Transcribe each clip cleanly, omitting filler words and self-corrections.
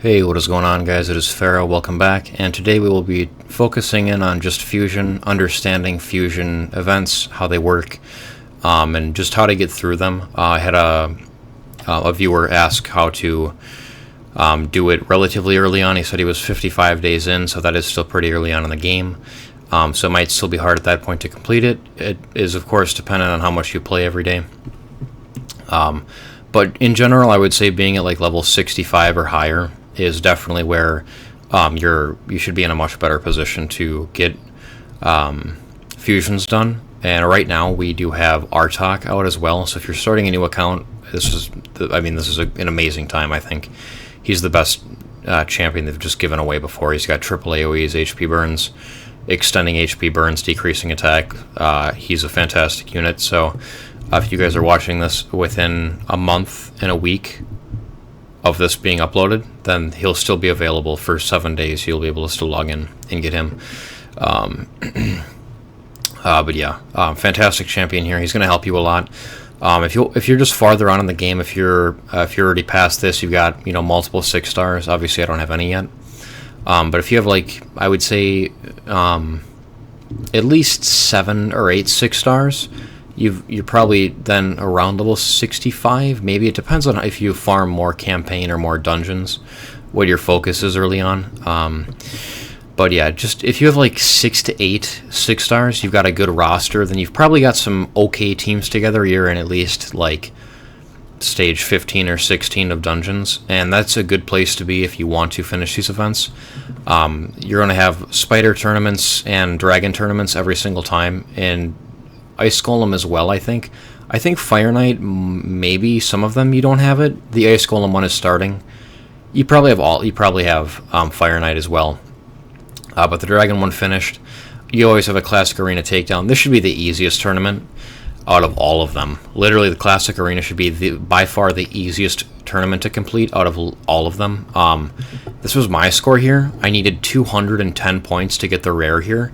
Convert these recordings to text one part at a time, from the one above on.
Hey, what is going on, guys? It is Pharaoh. Welcome back, and today we will be focusing in on just Fusion, understanding Fusion events, how they work, and just how to get through them. I had a viewer ask how to do it relatively early on. He said he was 55 days in, so that is still pretty early on in the game. So it might still be hard at that point to complete it. It is, of course, dependent on how much you play every day. But in general, I would say being at like level 65 or higher is definitely where you should be in a much better position to get fusions done. And right now we do have Artok out as well. So if you're starting a new account, this is an amazing time. I think he's the best champion they've just given away before. He's got triple AoEs, HP burns, extending HP burns, decreasing attack. He's a fantastic unit. So if you guys are watching this within a month and a week of this being uploaded, then he'll still be available for 7 days. You'll be able to still log in and get him. But yeah, fantastic champion here. He's going to help you a lot. If you're just farther on in the game, if you're already past this, you've got multiple 6 stars. Obviously, I don't have any yet. But if you have I would say at least 7 or 8 6 stars. You're probably then around level 65. Maybe it depends on if you farm more campaign or more dungeons, what your focus is early on. But yeah, just if you have like 6 to 8 6 stars, you've got a good roster. Then you've probably got some okay teams together. You're in at least like stage 15 or 16 of dungeons, and that's a good place to be if you want to finish these events. You're going to have spider tournaments and dragon tournaments every single time, and Ice Golem as well. I think Fire Knight, maybe some of them you don't have it. The Ice Golem one is starting. You probably have Fire Knight as well. But the Dragon one finished. You always have a Classic Arena Takedown. This should be the easiest tournament out of all of them. Literally, the Classic Arena should be by far the easiest tournament to complete out of all of them. This was my score here. I needed 210 points to get the rare here,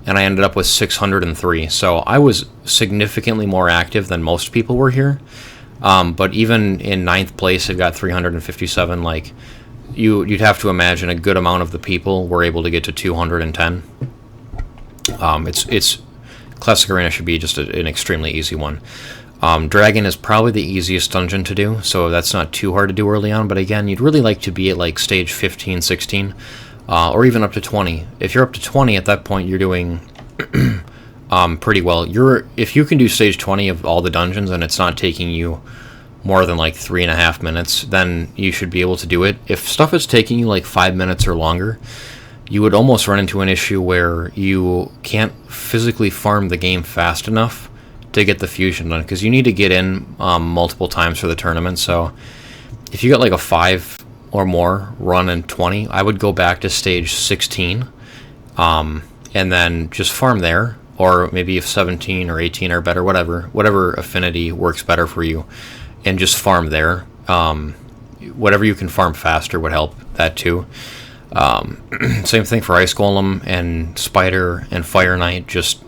and I ended up with 603. So I was significantly more active than most people were here. But even in 9th place, it got 357. Like, you'd have to imagine a good amount of the people were able to get to 210. It's Classic Arena should be just an extremely easy one. Dragon is probably the easiest dungeon to do, so that's not too hard to do early on. But again, you'd really like to be at like stage 15, 16. Or even up to 20. If you're up to 20 at that point, you're doing pretty well. If you can do stage 20 of all the dungeons and it's not taking you more than like 3.5 minutes, then you should be able to do it. If stuff is taking you like 5 minutes or longer, you would almost run into an issue where you can't physically farm the game fast enough to get the fusion done, because you need to get in multiple times for the tournament. So if you got like a 5 or more run in 20, I would go back to stage 16 and then just farm there, or maybe if 17 or 18 are better, whatever affinity works better for you, and just farm there. Whatever you can farm faster would help that too. Same thing for Ice Golem and Spider and Fire Knight. Just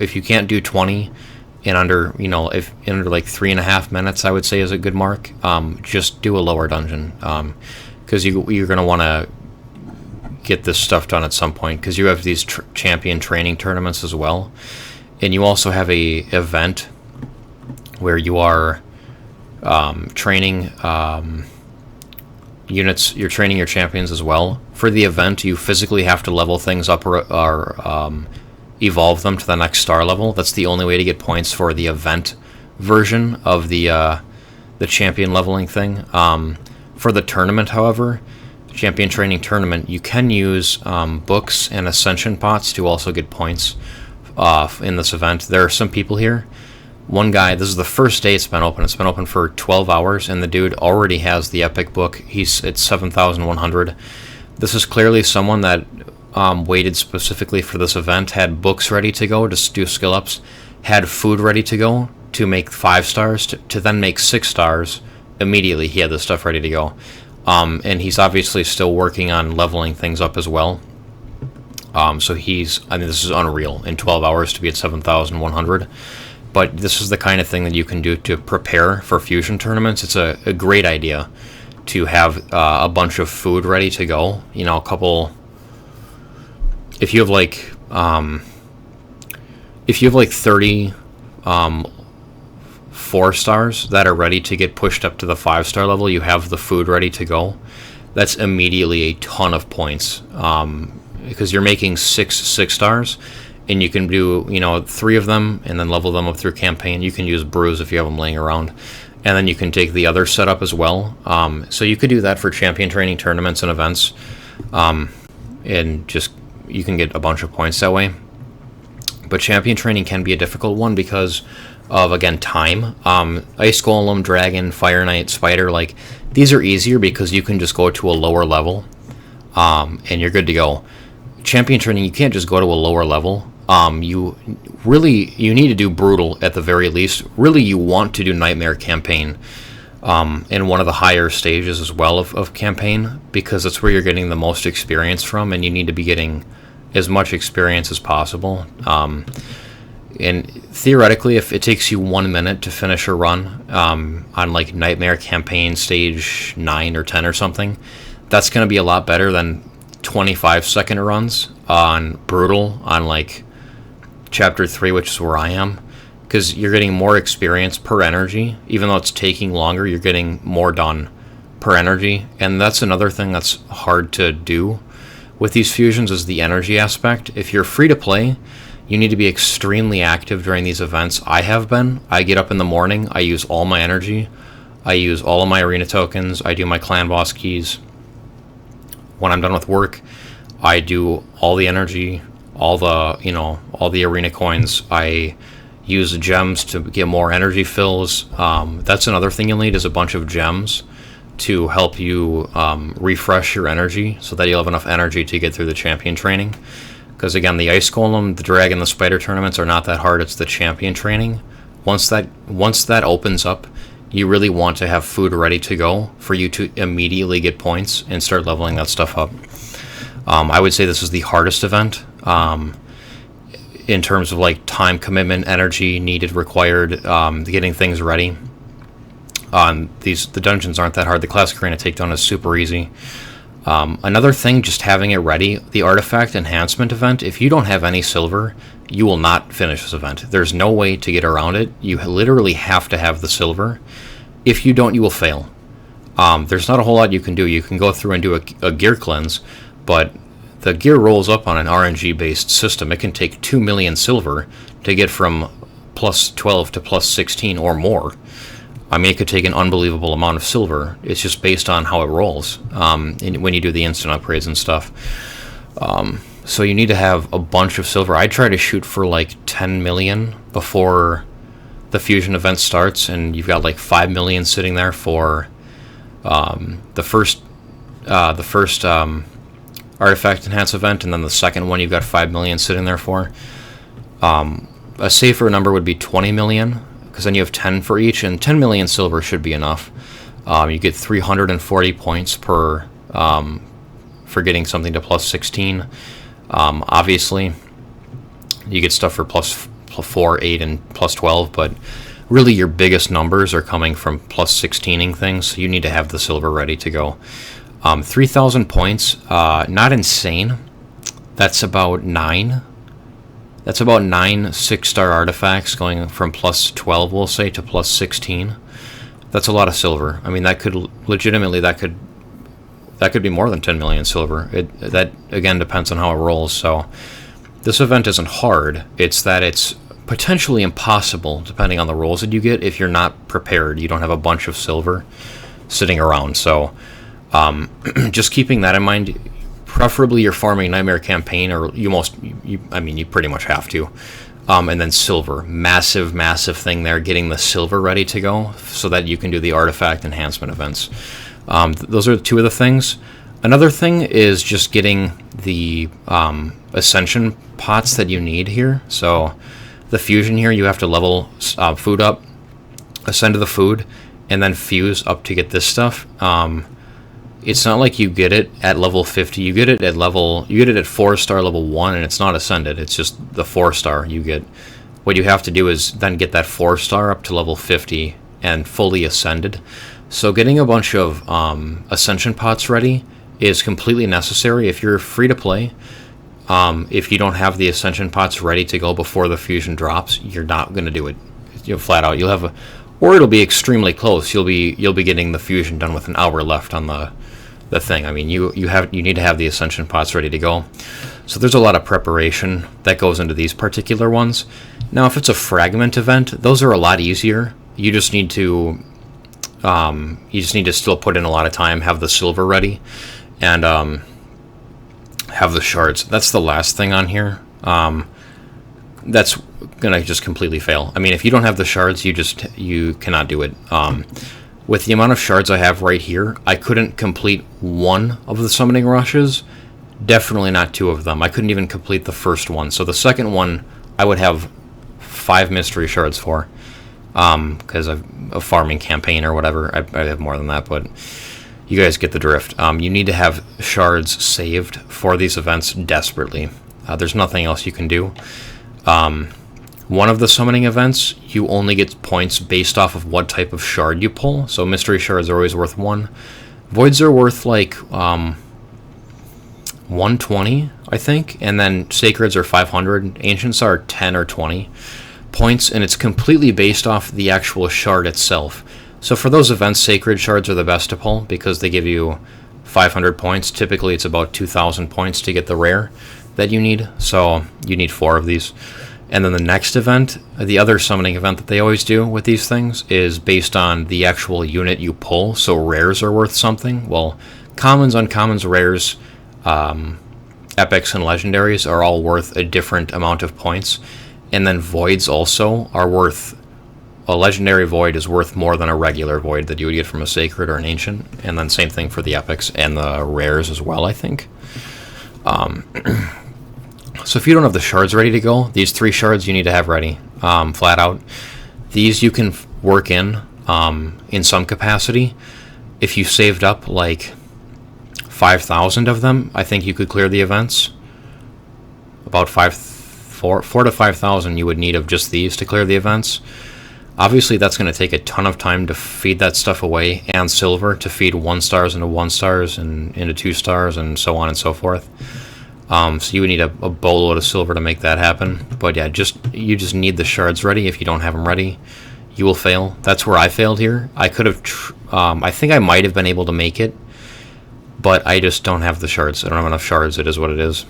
if you can't do 20 in under like 3.5 minutes, I would say is a good mark. Just do a lower dungeon, because you're going to want to get this stuff done at some point, because you have these champion training tournaments as well, and you also have a event where you are training units. You're training your champions as well. For the event, you physically have to level things up or evolve them to the next star level. That's the only way to get points for the event version of the champion leveling thing. For the tournament, however, champion training tournament, you can use books and ascension pots to also get points in this event. There are some people here. One guy, this is the first day it's been open. It's been open for 12 hours, and the dude already has the epic book. It's 7,100. This is clearly someone that waited specifically for this event, had books ready to go to do skill ups, had food ready to go to make 5 stars, to then make 6 stars. Immediately he had this stuff ready to go. And he's obviously still working on leveling things up as well. So this is unreal, in 12 hours to be at 7,100. But this is the kind of thing that you can do to prepare for fusion tournaments. It's a great idea to have a bunch of food ready to go. You know, if you have like 30 4-stars that are ready to get pushed up to the 5-star level, you have the food ready to go. That's immediately a ton of points, because you're making 6-stars, and you can do 3 of them and then level them up through campaign. You can use brews if you have them laying around, and then you can take the other setup as well. So you could do that for champion training tournaments and events, and just you can get a bunch of points that way. But champion training can be a difficult one because of, again, time. Ice Golem, Dragon, Fire Knight, Spider, like, these are easier because you can just go to a lower level, and you're good to go. Champion training, you can't just go to a lower level. You need to do Brutal at the very least. Really, you want to do Nightmare Campaign in one of the higher stages as well of campaign, because that's where you're getting the most experience from, and you need to be getting as much experience as possible. And theoretically, if it takes you 1 minute to finish a run on like Nightmare Campaign stage 9 or 10 or something, that's going to be a lot better than 25-second runs on Brutal on like Chapter 3, which is where I am, because you're getting more experience per energy. Even though it's taking longer, you're getting more done per energy. And that's another thing that's hard to do with these fusions, is the energy aspect. If you're free to play, you need to be extremely active during these events. I have been. I get up in the morning, I use all my energy, I use all of my arena tokens, I do my clan boss keys. When I'm done with work, I do all the energy, all the arena coins. I use the gems to get more energy fills. That's another thing you'll need, is a bunch of gems to help you refresh your energy so that you'll have enough energy to get through the champion training. Because again, the Ice Golem, the Dragon, the Spider tournaments are not that hard. It's the champion training. Once that opens up, you really want to have food ready to go for you to immediately get points and start leveling that stuff up. I would say this is the hardest event in terms of like time commitment, energy needed, required, getting things ready. The dungeons aren't that hard. The Classic Arena takedown is super easy. Another thing, just having it ready, the Artifact Enhancement event, if you don't have any silver, you will not finish this event. There's no way to get around it. You literally have to have the silver. If you don't, you will fail. There's not a whole lot you can do. You can go through and do a gear cleanse, but the gear rolls up on an RNG-based system. It can take 2 million silver to get from plus 12 to plus 16 or more. I mean, it could take an unbelievable amount of silver. It's just based on how it rolls when you do the instant upgrades and stuff. So you need to have a bunch of silver. I try to shoot for like 10 million before the fusion event starts, and you've got like 5 million sitting there for the first Artifact Enhance event, and then the second one you've got 5 million sitting there for. A safer number would be 20 million. Because then you have 10 for each, and 10 million silver should be enough. You get 340 points for getting something to plus 16. Obviously, you get stuff for plus 4, 8, and plus 12, but really your biggest numbers are coming from plus 16ing things, so you need to have the silver ready to go. 3,000 points, not insane. That's about 9. That's about 9 6-star artifacts going from plus 12, we'll say, to plus 16. That's a lot of silver. I mean, that could be more than 10 million silver. That again depends on how it rolls. So this event isn't hard. It's that it's potentially impossible depending on the rolls that you get if you're not prepared. You don't have a bunch of silver sitting around. So just keeping that in mind. Preferably you're farming Nightmare Campaign, or you pretty much have to. And then silver, massive thing there, getting the silver ready to go so that you can do the Artifact Enhancement events. Those are 2 of the things. Another thing is just getting the Ascension pots that you need here. So the fusion here, you have to level food up, ascend to the food, and then fuse up to get this stuff. It's not like you get it at level 50. You get it at 4-star level 1, and it's not ascended. It's just the 4-star you get. What you have to do is then get that 4-star up to level 50 and fully ascended. So getting a bunch of ascension pots ready is completely necessary if you're free to play. If you don't have the ascension pots ready to go before the fusion drops, you're not going to do it. You'll flat out. You'll have or it'll be extremely close. You'll be getting the fusion done with an hour left on the thing. I mean, you need to have the ascension pots ready to go. So there's a lot of preparation that goes into these particular ones. Now, if it's a fragment event, those are a lot easier. You just need to still put in a lot of time, have the silver ready, and have the shards. That's the last thing on here. That's gonna just completely fail. I mean, if you don't have the shards, you cannot do it. With the amount of shards I have right here, I couldn't complete one of the summoning rushes. Definitely not two of them. I couldn't even complete the first one. So the second one, I would have 5 mystery shards for, because of a farming campaign or whatever. I have more than that, but you guys get the drift. You need to have shards saved for these events desperately. There's nothing else you can do. One of the summoning events, you only get points based off of what type of shard you pull. So mystery shards are always worth 1. Voids are worth like 120, I think, and then sacreds are 500. Ancients are 10 or 20 points, and it's completely based off the actual shard itself. So for those events, sacred shards are the best to pull because they give you 500 points. Typically, it's about 2,000 points to get the rare that you need. So you need 4 of these. And then the next event, the other summoning event that they always do with these things, is based on the actual unit you pull. So rares are worth something. Well, commons, uncommons, rares, epics, and legendaries are all worth a different amount of points. And then voids also are worth... A legendary void is worth more than a regular void that you would get from a sacred or an ancient. And then same thing for the epics and the rares as well, I think. So if you don't have the shards ready to go, these 3 shards you need to have ready, flat out. These you can work in some capacity. If you saved up like 5,000 of them, I think you could clear the events. About 4 to 5,000 you would need of just these to clear the events. Obviously, that's going to take a ton of time to feed that stuff away, and silver to feed 1 stars into 1 stars and into 2 stars, and so on and so forth. So you would need a boatload of silver to make that happen. But yeah, you just need the shards ready. If you don't have them ready, you will fail. That's where I failed here. I could have... I think I might have been able to make it, but I just don't have the shards. I don't have enough shards. It is what it is.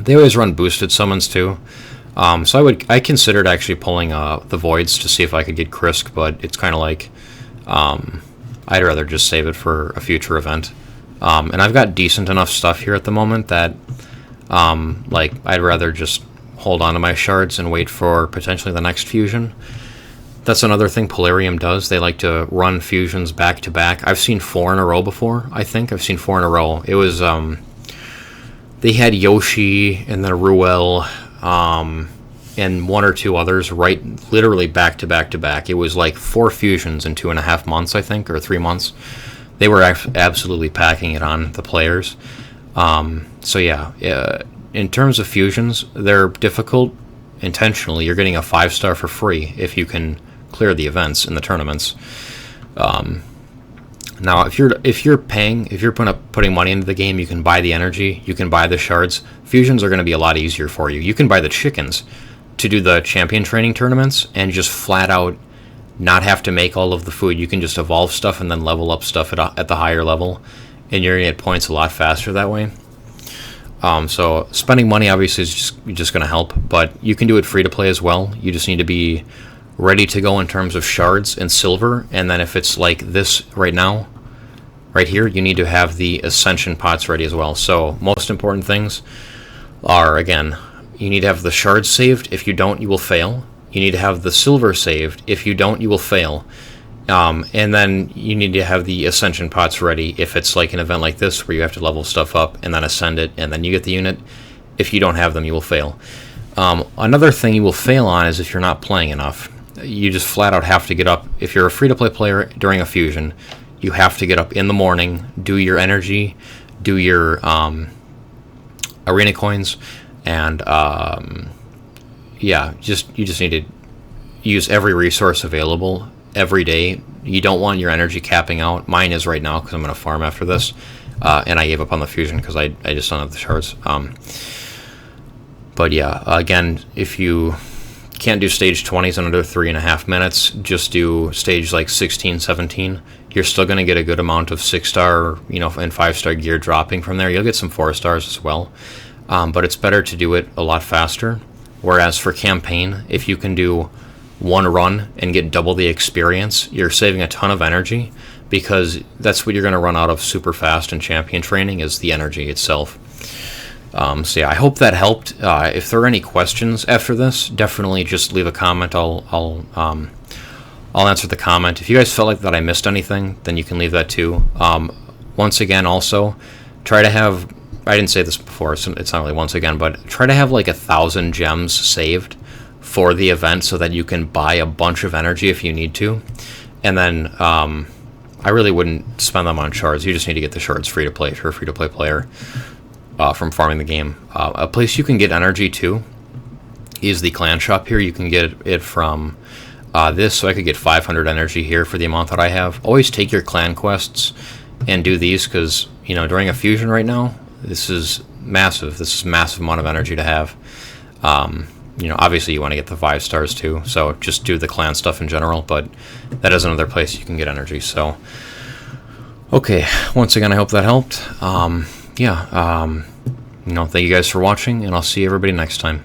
They always run boosted summons too. So I considered actually pulling the voids to see if I could get Krisk, but it's kind of like I'd rather just save it for a future event. And I've got decent enough stuff here at the moment that like I'd rather just hold on to my shards and wait for potentially the next fusion. That's another thing Polarium does. They like to run fusions back to back. I've seen 4 in a row before. I think I've seen 4 in a row. It was they had Yoshi and then Ruel. And 1 or 2 others, right, literally back to back to back. It was like 4 fusions in 2.5 months, I think, or 3 months. They were absolutely packing it on the players. So yeah, in terms of fusions, they're difficult intentionally. You're getting a 5-star for free if you can clear the events in the tournaments. Now, if you're putting money into the game, you can buy the energy, you can buy the shards. Fusions are going to be a lot easier for you. You can buy the chickens to do the champion training tournaments and just flat out not have to make all of the food. You can just evolve stuff and then level up stuff at the higher level, and you're going to get points a lot faster that way. So spending money obviously is just going to help, but you can do it free to play as well. You just need to be ready to go in terms of shards and silver, and then if it's like this right now, right here, you need to have the ascension pots ready as well. So most important things are, again, you need to have the shards saved. If you don't, you will fail. You need to have the silver saved. If you don't, you will fail. And then you need to have the ascension pots ready if it's like an event like this where you have to level stuff up and then ascend it and then you get the unit. If you don't have them, you will fail. Another thing you will fail on is if you're not playing enough. You just flat out have to get up. If you're a free-to-play player during a fusion, you have to get up in the morning, do your energy, do your arena coins, and yeah, you just need to use every resource available every day. You don't want your energy capping out. Mine is right now because I'm going to farm after this. And I gave up on the fusion because I just don't have the shards. But yeah, again, if you can't do stage 20s in under 3.5 minutes, just do stage like 16, 17. You're still going to get a good amount of 6-star, and 5-star gear dropping from there. You'll get some 4-stars as well. But it's better to do it a lot faster. Whereas for campaign, if you can do one run and get double the experience, you're saving a ton of energy, because that's what you're going to run out of super fast in champion training, is the energy itself. So yeah, I hope that helped. If there are any questions after this, definitely just leave a comment. I'll answer the comment. If you guys felt like that I missed anything, then you can leave that too. Once again, also try to have, I didn't say this before, so it's not really once again, but try to have like 1,000 gems saved for the event so that you can buy a bunch of energy if you need to. And then I really wouldn't spend them on shards. You just need to get the shards free to play if you're a free to play player from farming the game. A place you can get energy too is the clan shop here. You can get it from this, so I could get 500 energy here for the amount that I have. Always take your clan quests and do these, because during a fusion right now, this is massive. This is a massive amount of energy to have. Obviously you want to get the 5 stars too, so just do the clan stuff in general, but that is another place you can get energy. So okay, once again, I hope that helped. Thank you guys for watching, and I'll see everybody next time.